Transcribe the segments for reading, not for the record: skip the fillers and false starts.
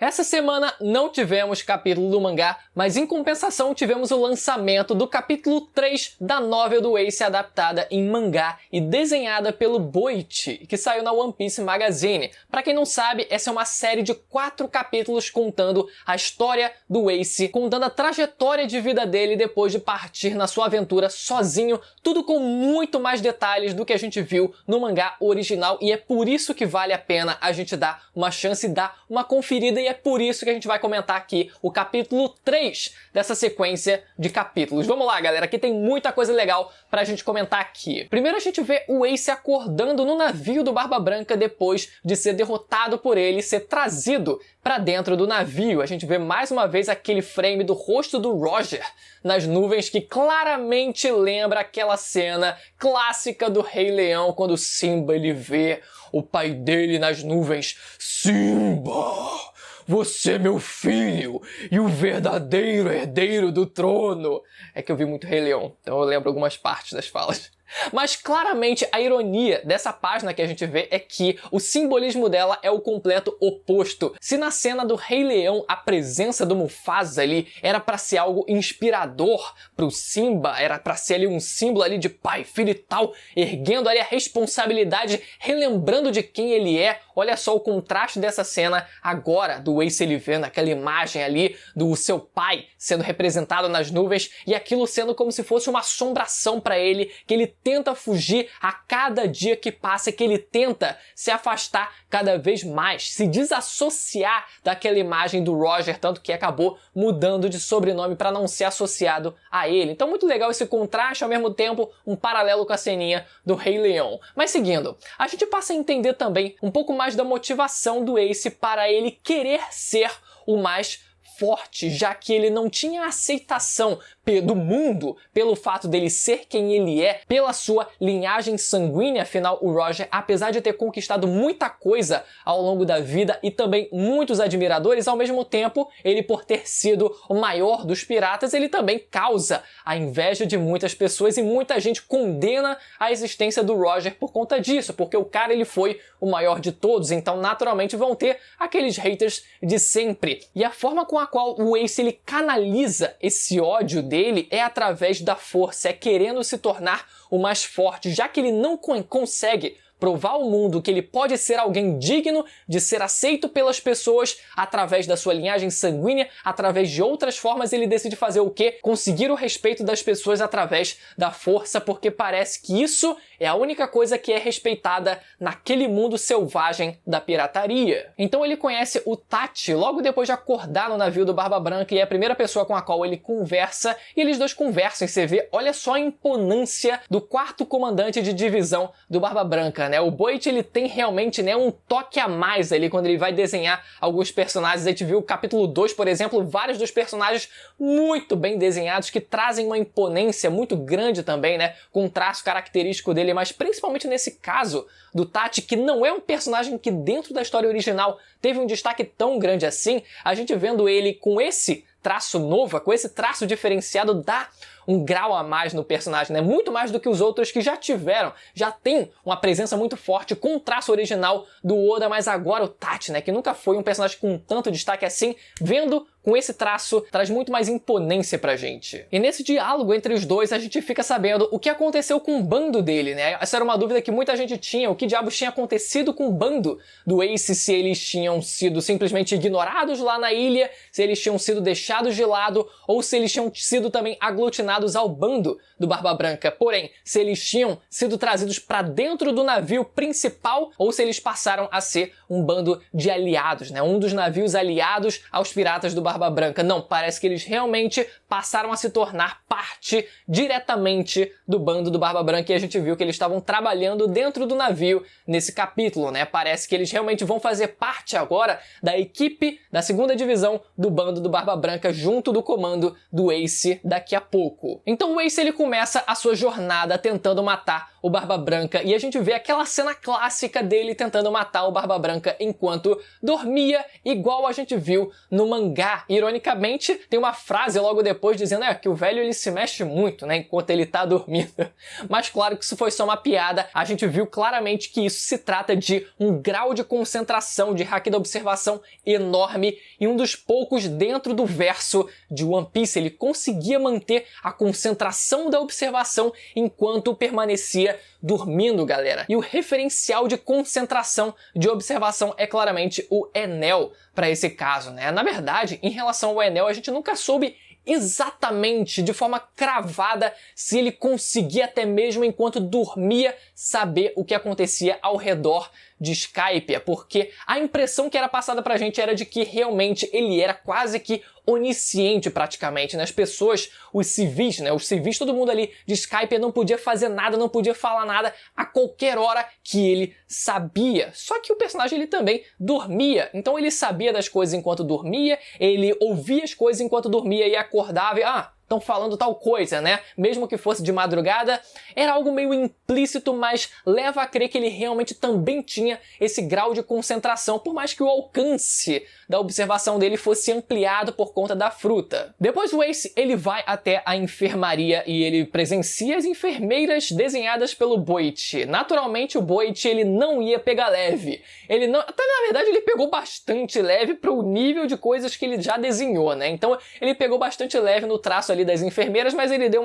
Essa semana não tivemos capítulo do mangá, mas em compensação tivemos o lançamento do capítulo 3 da novel do Ace adaptada em mangá e desenhada pelo Boichi, que saiu na One Piece Magazine. Pra quem não sabe, essa é uma série de 4 capítulos contando a história do Ace, contando a trajetória de vida dele depois de partir na sua aventura sozinho, tudo com muito mais detalhes do que a gente viu no mangá original, e é por isso que vale a pena a gente dar uma chance e dar uma conferida. E é por isso que a gente vai comentar aqui o capítulo 3 dessa sequência de capítulos. Vamos lá, galera, que tem muita coisa legal pra gente comentar aqui. Primeiro a gente vê o Ace acordando no navio do Barba Branca depois de ser derrotado por ele e ser trazido pra dentro do navio. A gente vê mais uma vez aquele frame do rosto do Roger nas nuvens que claramente lembra aquela cena clássica do Rei Leão quando Simba ele vê o pai dele nas nuvens. Simba! Você é meu filho e o verdadeiro herdeiro do trono. É que eu vi muito Rei Leão, então eu lembro algumas partes das falas. Mas claramente a ironia dessa página que a gente vê é que o simbolismo dela é o completo oposto. Se na cena do Rei Leão a presença do Mufasa ali era pra ser algo inspirador pro Simba, era pra ser ali um símbolo ali de pai, filho e tal, erguendo ali a responsabilidade, relembrando de quem ele é. Olha só o contraste dessa cena agora, do Ace ele vendo aquela imagem ali do seu pai sendo representado nas nuvens e aquilo sendo como se fosse uma assombração pra ele, que ele tenta fugir a cada dia que passa, que ele tenta se afastar cada vez mais, se desassociar daquela imagem do Roger, tanto que acabou mudando de sobrenome para não ser associado a ele. Então muito legal esse contraste, ao mesmo tempo um paralelo com a ceninha do Rei Leão. Mas seguindo, a gente passa a entender também um pouco mais da motivação do Ace para ele querer ser o mais forte, já que ele não tinha aceitação do mundo pelo fato dele ser quem ele é, pela sua linhagem sanguínea. Afinal, o Roger, apesar de ter conquistado muita coisa ao longo da vida e também muitos admiradores, ao mesmo tempo, ele por ter sido o maior dos piratas, ele também causa a inveja de muitas pessoas e muita gente condena a existência do Roger por conta disso, porque o cara ele foi o maior de todos, então naturalmente vão ter aqueles haters de sempre. E a forma com a qual o Ace ele canaliza esse ódio dele é através da força, é querendo se tornar o mais forte, já que ele não consegue provar ao mundo que ele pode ser alguém digno de ser aceito pelas pessoas através da sua linhagem sanguínea, através de outras formas. Ele decide fazer o quê? Conseguir o respeito das pessoas através da força, porque parece que isso é a única coisa que é respeitada naquele mundo selvagem da pirataria. Então ele conhece o Tati logo depois de acordar no navio do Barba Branca e é a primeira pessoa com a qual ele conversa, e eles dois conversam e você vê, olha só a imponência do 4º comandante de divisão do Barba Branca, né? O Boichi ele tem realmente, né, um toque a mais ali quando ele vai desenhar alguns personagens. A gente viu o capítulo 2, por exemplo, vários dos personagens muito bem desenhados que trazem uma imponência muito grande também, né, com um traço característico dele, mas principalmente nesse caso do Tati, que não é um personagem que dentro da história original teve um destaque tão grande assim, a gente vendo ele com esse traço novo, com esse traço diferenciado, dá um grau a mais no personagem, né? Muito mais do que os outros que já tiveram, já tem uma presença muito forte com o traço original do Oda, mas agora o Tati, né, que nunca foi um personagem com tanto destaque assim, vendo com esse traço, traz muito mais imponência pra gente. E nesse diálogo entre os dois, a gente fica sabendo o que aconteceu com o bando dele, né? Essa era uma dúvida que muita gente tinha, o que diabos tinha acontecido com o bando do Ace, se eles tinham sido simplesmente ignorados lá na ilha, se eles tinham sido deixados de lado, ou se eles tinham sido também aglutinados ao bando do Barba Branca. Porém, se eles tinham sido trazidos pra dentro do navio principal, ou se eles passaram a ser um bando de aliados, né? Um dos navios aliados aos piratas do Barba Branca. Não, parece que eles realmente passaram a se tornar parte diretamente do bando do Barba Branca, e a gente viu que eles estavam trabalhando dentro do navio nesse capítulo, né? Parece que eles realmente vão fazer parte agora da equipe da 2ª divisão do bando do Barba Branca, junto do comando do Ace daqui a pouco. Então o Ace ele começa a sua jornada tentando matar o Barba Branca e a gente vê aquela cena clássica dele tentando matar o Barba Branca enquanto dormia, igual a gente viu no mangá. Ironicamente, tem uma frase logo depois dizendo que o velho ele se mexe muito, né, enquanto ele tá dormindo. Mas claro que isso foi só uma piada, a gente viu claramente que isso se trata de um grau de concentração de haki da observação enorme e um dos poucos dentro do verso de One Piece. Ele conseguia manter a concentração da observação enquanto permanecia dormindo, galera. E o referencial de concentração de observação é claramente o Enel para esse caso, né? Na verdade, em relação ao Enel, a gente nunca soube exatamente, de forma cravada, se ele conseguia até mesmo enquanto dormia saber o que acontecia ao redor de Skypiea, porque a impressão que era passada pra gente era de que realmente ele era quase que onisciente praticamente, né? As pessoas, os civis, né? Os civis, todo mundo ali de Skypiea não podia fazer nada, não podia falar nada a qualquer hora que ele sabia. Só que o personagem ele também dormia, então ele sabia das coisas enquanto dormia, ele ouvia as coisas enquanto dormia e acordava e estão falando tal coisa, né? Mesmo que fosse de madrugada, era algo meio implícito, mas leva a crer que ele realmente também tinha esse grau de concentração, por mais que o alcance da observação dele fosse ampliado por conta da fruta. Depois o Ace, ele vai até a enfermaria e ele presencia as enfermeiras desenhadas pelo Boichi. Naturalmente o Boichi, ele não ia pegar leve. Ele não, até na verdade ele pegou bastante leve pro nível de coisas que ele já desenhou, né? Então ele pegou bastante leve no traço ali das enfermeiras, mas ele deu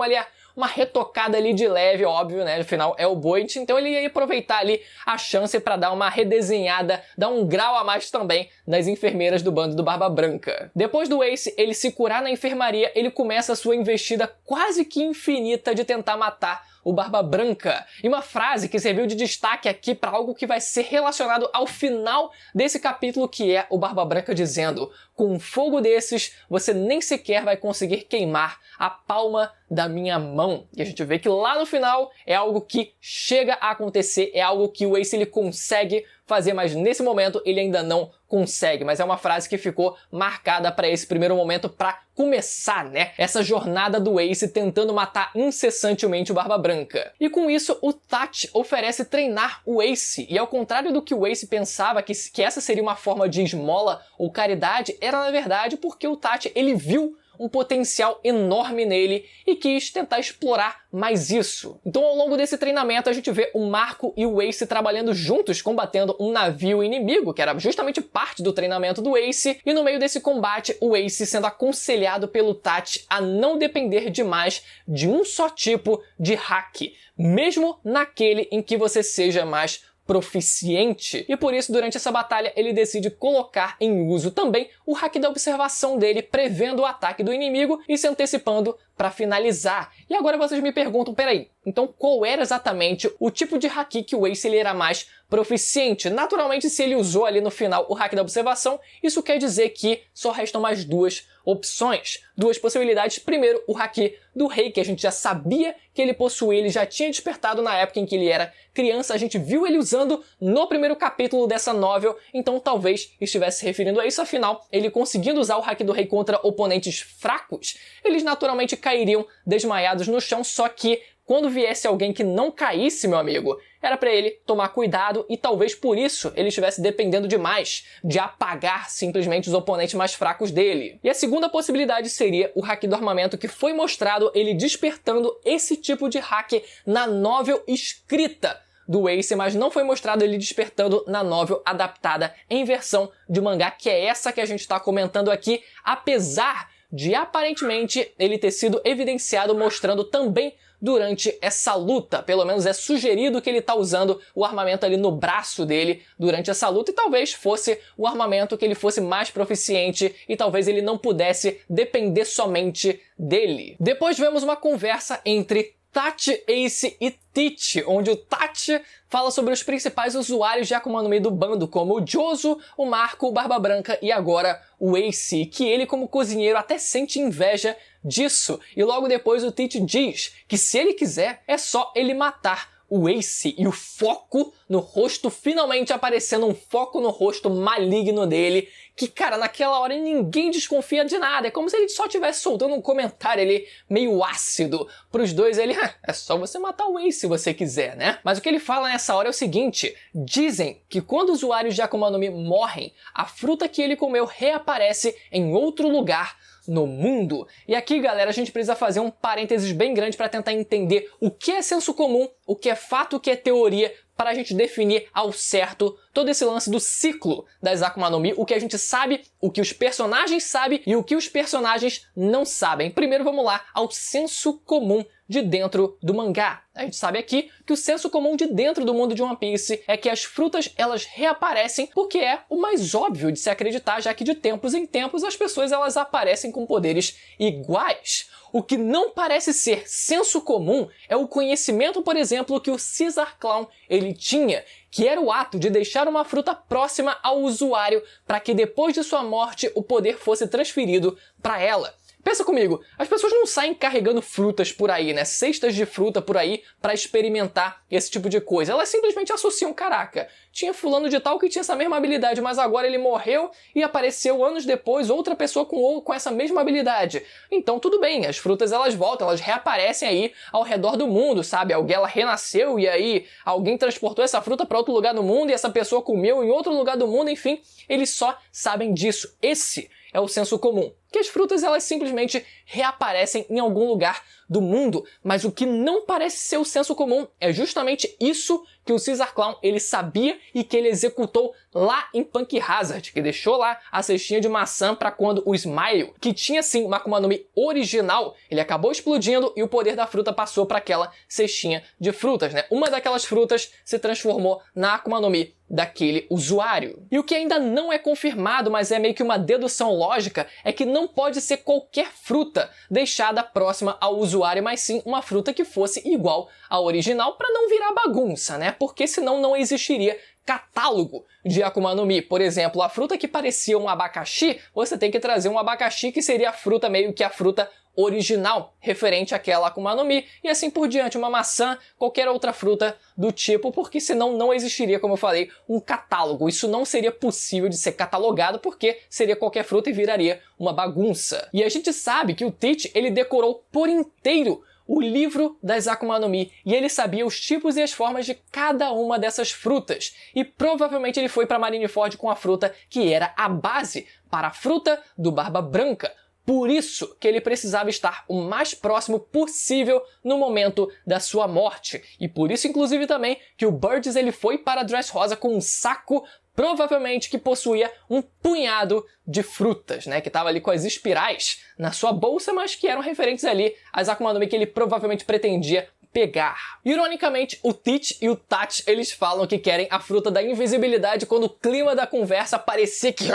uma retocada ali de leve, óbvio, né? Afinal, é o Boichi, então ele ia aproveitar ali a chance para dar uma redesenhada, dar um grau a mais também nas enfermeiras do bando do Barba Branca. Depois do Ace, ele se curar na enfermaria, ele começa a sua investida quase que infinita de tentar matar o Barba Branca. E uma frase que serviu de destaque aqui para algo que vai ser relacionado ao final desse capítulo, que é o Barba Branca dizendo: com um fogo desses, você nem sequer vai conseguir queimar a palma da minha mão. E a gente vê que lá no final é algo que chega a acontecer, é algo que o Ace ele consegue fazer, mas nesse momento ele ainda não consegue. Mas é uma frase que ficou marcada para esse primeiro momento, para começar, né? Essa jornada do Ace tentando matar incessantemente o Barba Branca. E com isso, o Tati oferece treinar o Ace. E ao contrário do que o Ace pensava que essa seria uma forma de esmola ou caridade, era na verdade porque o Tati, ele viu um potencial enorme nele e quis tentar explorar mais isso. Então ao longo desse treinamento a gente vê o Marco e o Ace trabalhando juntos, combatendo um navio inimigo, que era justamente parte do treinamento do Ace, e no meio desse combate o Ace sendo aconselhado pelo Tati a não depender demais de um só tipo de haki, mesmo naquele em que você seja mais proficiente. E por isso, durante essa batalha, ele decide colocar em uso também o haki da observação dele, prevendo o ataque do inimigo e se antecipando para finalizar. E agora vocês me perguntam, peraí, então qual era exatamente o tipo de haki que o Ace ele era mais proficiente? Naturalmente, se ele usou ali no final o haki da observação, isso quer dizer que só restam mais duas opções, duas possibilidades. Primeiro, o haki do rei, que a gente já sabia que ele possuía, ele já tinha despertado na época em que ele era criança, a gente viu ele usando no primeiro capítulo dessa novel, então talvez estivesse se referindo a isso. Afinal, ele conseguindo usar o haki do rei contra oponentes fracos, eles naturalmente cairiam desmaiados no chão, só que quando viesse alguém que não caísse, meu amigo, era para ele tomar cuidado e talvez por isso ele estivesse dependendo demais de apagar simplesmente os oponentes mais fracos dele. E a segunda possibilidade seria o haki do armamento, que foi mostrado ele despertando esse tipo de haki na novel escrita do Ace, mas não foi mostrado ele despertando na novel adaptada em versão de mangá, que é essa que a gente está comentando aqui, apesar de aparentemente ele ter sido evidenciado mostrando também durante essa luta. Pelo menos é sugerido que ele tá usando o armamento ali no braço dele durante essa luta, e talvez fosse o armamento que ele fosse mais proficiente e talvez ele não pudesse depender somente dele. Depois vemos uma conversa entre Tati, Ace e Teach, onde o Tati fala sobre os principais usuários de Akuma no Mi do bando, como o Jozo, o Marco, o Barba Branca e agora o Ace, que ele como cozinheiro até sente inveja disso. E logo depois o Teach diz que se ele quiser, é só ele matar o Ace, e o foco no rosto, finalmente aparecendo um foco no rosto maligno dele, que, cara, naquela hora ninguém desconfia de nada. É como se ele só estivesse soltando um comentário ali meio ácido pros dois. Ele, é só você matar o Ace se você quiser, né? Mas o que ele fala nessa hora é o seguinte: dizem que quando usuários de Akuma no Mi morrem, a fruta que ele comeu reaparece em outro lugar no mundo. E aqui, galera, a gente precisa fazer um parênteses bem grande para tentar entender o que é senso comum, o que é fato, o que é teoria, para a gente definir ao certo todo esse lance do ciclo das Akuma no Mi, o que a gente sabe, o que os personagens sabem e o que os personagens não sabem. Primeiro vamos lá ao senso comum de dentro do mangá. A gente sabe aqui que o senso comum de dentro do mundo de One Piece é que as frutas elas reaparecem porque é o mais óbvio de se acreditar, já que de tempos em tempos as pessoas elas aparecem com poderes iguais. O que não parece ser senso comum é o conhecimento, por exemplo, que o Caesar Clown ele tinha, que era o ato de deixar uma fruta próxima ao usuário para que depois de sua morte o poder fosse transferido para ela. Pensa comigo, as pessoas não saem carregando frutas por aí, né? Cestas de fruta por aí para experimentar esse tipo de coisa. Elas simplesmente associam, caraca, tinha fulano de tal que tinha essa mesma habilidade, mas agora ele morreu e apareceu anos depois outra pessoa com essa mesma habilidade. Então tudo bem, as frutas elas voltam, elas reaparecem aí ao redor do mundo, sabe? Alguém ela renasceu e aí alguém transportou essa fruta para outro lugar do mundo e essa pessoa comeu em outro lugar do mundo, enfim, eles só sabem disso. Esse é o senso comum, que as frutas elas simplesmente reaparecem em algum lugar do mundo, mas o que não parece ser o senso comum é justamente isso que o Caesar Clown ele sabia e que ele executou lá em Punk Hazard, que deixou lá a cestinha de maçã para quando o Smile, que tinha sim uma Akuma no Mi original, ele acabou explodindo e o poder da fruta passou para aquela cestinha de frutas, né? Uma daquelas frutas se transformou na Akuma no Mi daquele usuário. E o que ainda não é confirmado, mas é meio que uma dedução lógica, é que não pode ser qualquer fruta deixada próxima ao usuário, mas sim uma fruta que fosse igual à original para não virar bagunça, né? Porque senão não existiria catálogo de Akuma no Mi. Por exemplo, a fruta que parecia um abacaxi, você tem que trazer um abacaxi que seria a fruta meio que a fruta original, referente àquela Akuma no Mi, e assim por diante, uma maçã, qualquer outra fruta do tipo, porque senão não existiria, como eu falei, um catálogo. Isso não seria possível de ser catalogado, porque seria qualquer fruta e viraria uma bagunça. E a gente sabe que o Teach, ele decorou por inteiro o livro das Akuma no Mi, e ele sabia os tipos e as formas de cada uma dessas frutas. E provavelmente ele foi para Marineford com a fruta que era a base para a fruta do Barba Branca. Por isso que ele precisava estar o mais próximo possível no momento da sua morte. E por isso, inclusive, também que o Birds ele foi para Dressrosa com um saco provavelmente que possuía um punhado de frutas, né? Que estava ali com as espirais na sua bolsa, mas que eram referentes ali às Akuma no Mi que ele provavelmente pretendia pegar. Ironicamente, o Teach e o Touch, eles falam que querem a fruta da invisibilidade quando o clima da conversa parecia que...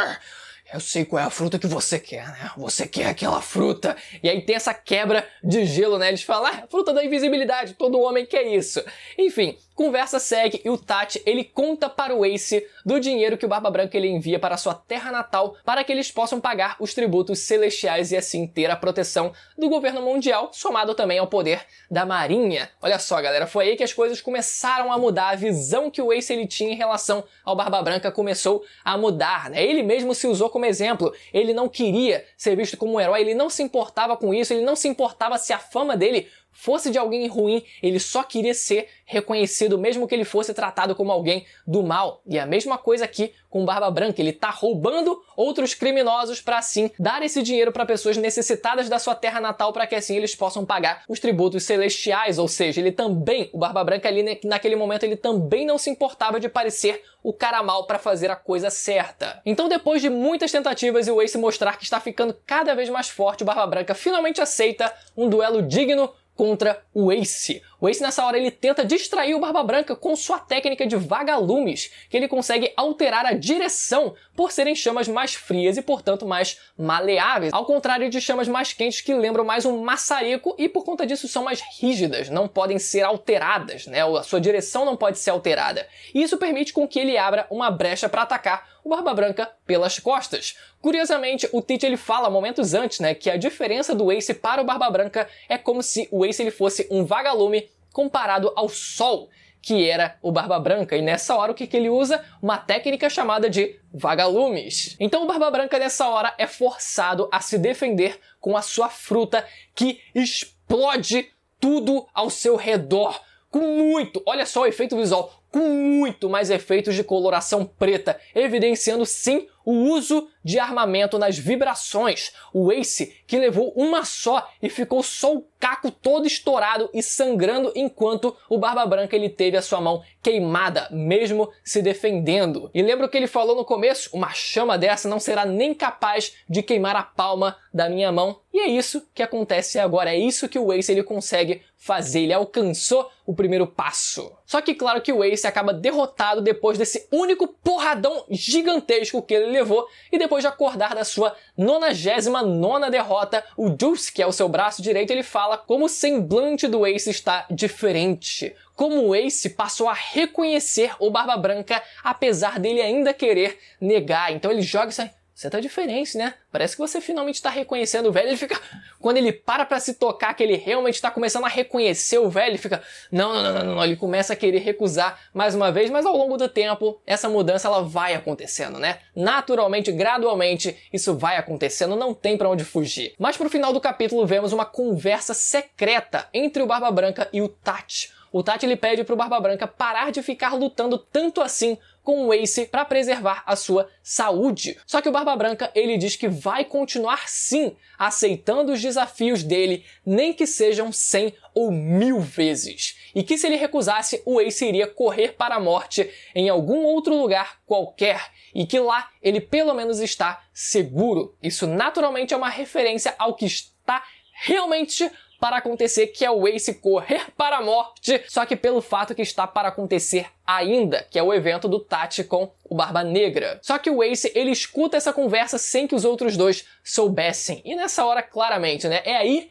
eu sei qual é a fruta que você quer, né? Você quer aquela fruta. E aí tem essa quebra de gelo, né? Eles falam, fruta da invisibilidade, todo homem quer isso. Enfim, conversa segue e o Tati, ele conta para o Ace do dinheiro que o Barba Branca ele envia para sua terra natal para que eles possam pagar os tributos celestiais e assim ter a proteção do governo mundial, somado também ao poder da marinha. Olha só, galera, foi aí que as coisas começaram a mudar. A visão que o Ace ele tinha em relação ao Barba Branca começou a mudar, né? Ele mesmo se usou como exemplo. Ele não queria ser visto como um herói, ele não se importava com isso, ele não se importava se a fama dele fosse de alguém ruim, ele só queria ser reconhecido, mesmo que ele fosse tratado como alguém do mal. E a mesma coisa aqui com o Barba Branca, ele tá roubando outros criminosos para assim dar esse dinheiro para pessoas necessitadas da sua terra natal para que assim eles possam pagar os tributos celestiais, ou seja, ele também, o Barba Branca ali naquele momento, ele também não se importava de parecer o cara mal para fazer a coisa certa. Então depois de muitas tentativas e o Ace mostrar que está ficando cada vez mais forte, o Barba Branca finalmente aceita um duelo digno contra o Ace. O Ace nessa hora ele tenta distrair o Barba Branca com sua técnica de vagalumes, que ele consegue alterar a direção por serem chamas mais frias e portanto mais maleáveis, ao contrário de chamas mais quentes que lembram mais um maçarico e por conta disso são mais rígidas, não podem ser alteradas, né? A sua direção não pode ser alterada. E isso permite com que ele abra uma brecha para atacar o Barba Branca pelas costas. Curiosamente, o Teach ele fala momentos antes, né, que a diferença do Ace para o Barba Branca é como se o Ace ele fosse um vagalume comparado ao Sol, que era o Barba Branca. E nessa hora o que ele usa? Uma técnica chamada de vagalumes. Então o Barba Branca nessa hora é forçado a se defender com a sua fruta que explode tudo ao seu redor. Com muito, olha só o efeito visual, com muito mais efeitos de coloração preta, evidenciando sim o uso de armamento nas vibrações. O Ace, que levou uma só e ficou só o caco todo estourado e sangrando, enquanto o Barba Branca ele teve a sua mão queimada, mesmo se defendendo. E lembra o que ele falou no começo? Uma chama dessa não será nem capaz de queimar a palma da minha mão. E é isso que acontece agora, é isso que o Ace ele consegue fazer, ele alcançou o primeiro passo. Só que claro que o Ace acaba derrotado depois desse único porradão gigantesco que ele levou, e depois de acordar da sua 99ª derrota, o Juice, que é o seu braço direito, ele fala como o semblante do Ace está diferente. Como o Ace passou a reconhecer o Barba Branca, apesar dele ainda querer negar. Então ele joga isso aí. Você tá diferente, né? Parece que você finalmente tá reconhecendo o velho. Ele fica... Quando ele para pra se tocar, que ele realmente tá começando a reconhecer o velho, ele fica... Não. Ele começa a querer recusar mais uma vez, mas ao longo do tempo, essa mudança ela vai acontecendo, né? Naturalmente, gradualmente, isso vai acontecendo, não tem pra onde fugir. Mas pro final do capítulo, vemos uma conversa secreta entre o Barba Branca e o Tachi. O Tachi ele pede pro Barba Branca parar de ficar lutando tanto assim com o Ace para preservar a sua saúde. Só que o Barba Branca ele diz que vai continuar sim aceitando os desafios dele, nem que sejam 100 ou 1000 vezes. E que se ele recusasse, o Ace iria correr para a morte em algum outro lugar qualquer, e que lá ele pelo menos está seguro. Isso naturalmente é uma referência ao que está realmente para acontecer, que é o Ace correr para a morte, só que pelo fato que está para acontecer ainda, que é o evento do Tachi com o Barba Negra. Só que o Ace, ele escuta essa conversa sem que os outros dois soubessem. E nessa hora, claramente, né,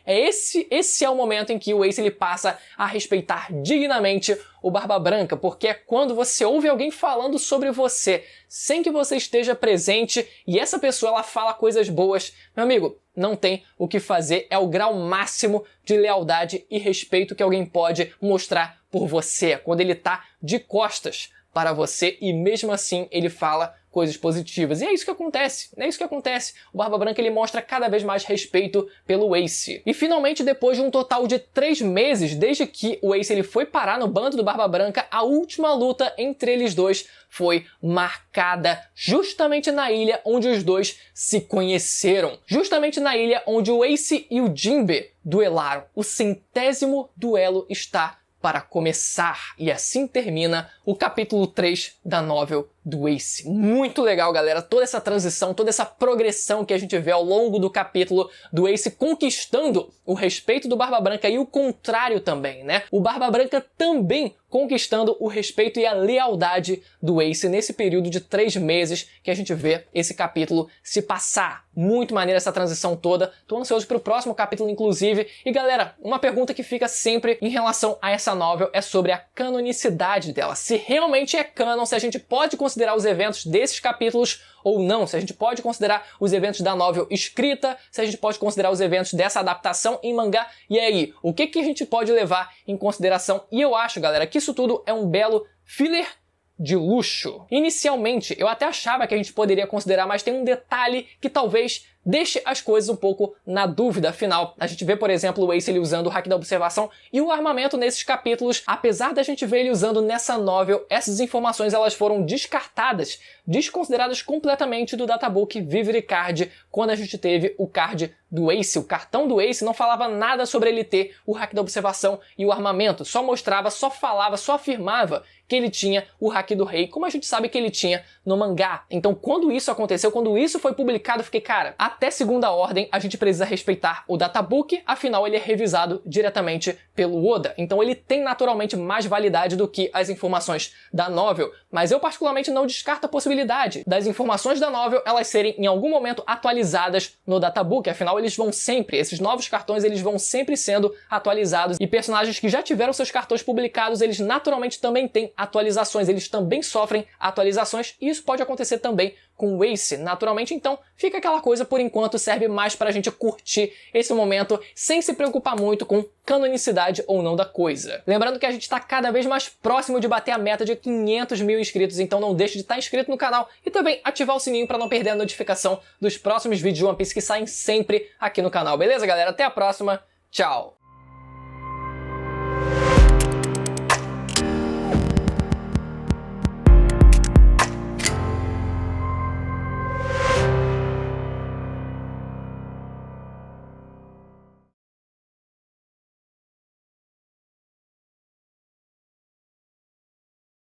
esse é o momento em que o Ace ele passa a respeitar dignamente o Barba Branca, porque é quando você ouve alguém falando sobre você, sem que você esteja presente, e essa pessoa ela fala coisas boas, meu amigo, não tem o que fazer, é o grau máximo de lealdade e respeito que alguém pode mostrar por você, quando ele tá de costas para você e mesmo assim ele fala coisas positivas. E é isso que acontece, O Barba Branca ele mostra cada vez mais respeito pelo Ace. E finalmente, depois de um total de 3 meses, desde que o Ace ele foi parar no bando do Barba Branca, a última luta entre eles dois foi marcada justamente na ilha onde os dois se conheceram. Justamente na ilha onde o Ace e o Jinbe duelaram. O 100º duelo está para começar. E assim termina o capítulo 3 da novel do Ace. Muito legal, galera. Toda essa transição, toda essa progressão que a gente vê ao longo do capítulo do Ace conquistando o respeito do Barba Branca e o contrário também, né? O Barba Branca também conquistando o respeito e a lealdade do Ace nesse período de 3 meses que a gente vê esse capítulo se passar. Muito maneira essa transição toda. Tô ansioso pro próximo capítulo, inclusive. E galera, uma pergunta que fica sempre em relação a essa novel é sobre a canonicidade dela. Se realmente é canon, se a gente pode considerar os eventos desses capítulos ou não, se a gente pode considerar os eventos da novel escrita, se a gente pode considerar os eventos dessa adaptação em mangá, e aí, o que a gente pode levar em consideração? E eu acho, galera, que isso tudo é um belo filler de luxo. Inicialmente, eu até achava que a gente poderia considerar, mas tem um detalhe que talvez deixe as coisas um pouco na dúvida. Afinal, a gente vê, por exemplo, o Ace ele usando o Haki da Observação e o armamento nesses capítulos. Apesar da gente ver ele usando nessa novel, essas informações elas foram descartadas, desconsideradas completamente do databook Vivid Card, quando a gente teve o card do Ace. O cartão do Ace não falava nada sobre ele ter o Haki da Observação e o armamento, só mostrava, só falava, só afirmava que ele tinha o Haki do Rei, como a gente sabe que ele tinha no mangá. Então, quando isso aconteceu, quando isso foi publicado, eu fiquei, cara, até segunda ordem a gente precisa respeitar o databook, afinal ele é revisado diretamente pelo Oda. Então ele tem naturalmente mais validade do que as informações da novel, mas eu particularmente não descarto a possibilidade das informações da novel elas serem em algum momento atualizadas no databook, afinal eles vão sempre, esses novos cartões eles vão sempre sendo atualizados e personagens que já tiveram seus cartões publicados, eles naturalmente também têm atualizações, eles também sofrem atualizações e isso pode acontecer também com o Ace, naturalmente, então fica aquela coisa, por enquanto serve mais pra gente curtir esse momento sem se preocupar muito com canonicidade ou não da coisa. Lembrando que a gente tá cada vez mais próximo de bater a meta de 500 mil inscritos, então não deixe de estar inscrito no canal e também ativar o sininho pra não perder a notificação dos próximos vídeos de One Piece que saem sempre aqui no canal, beleza, galera? Até a próxima, tchau!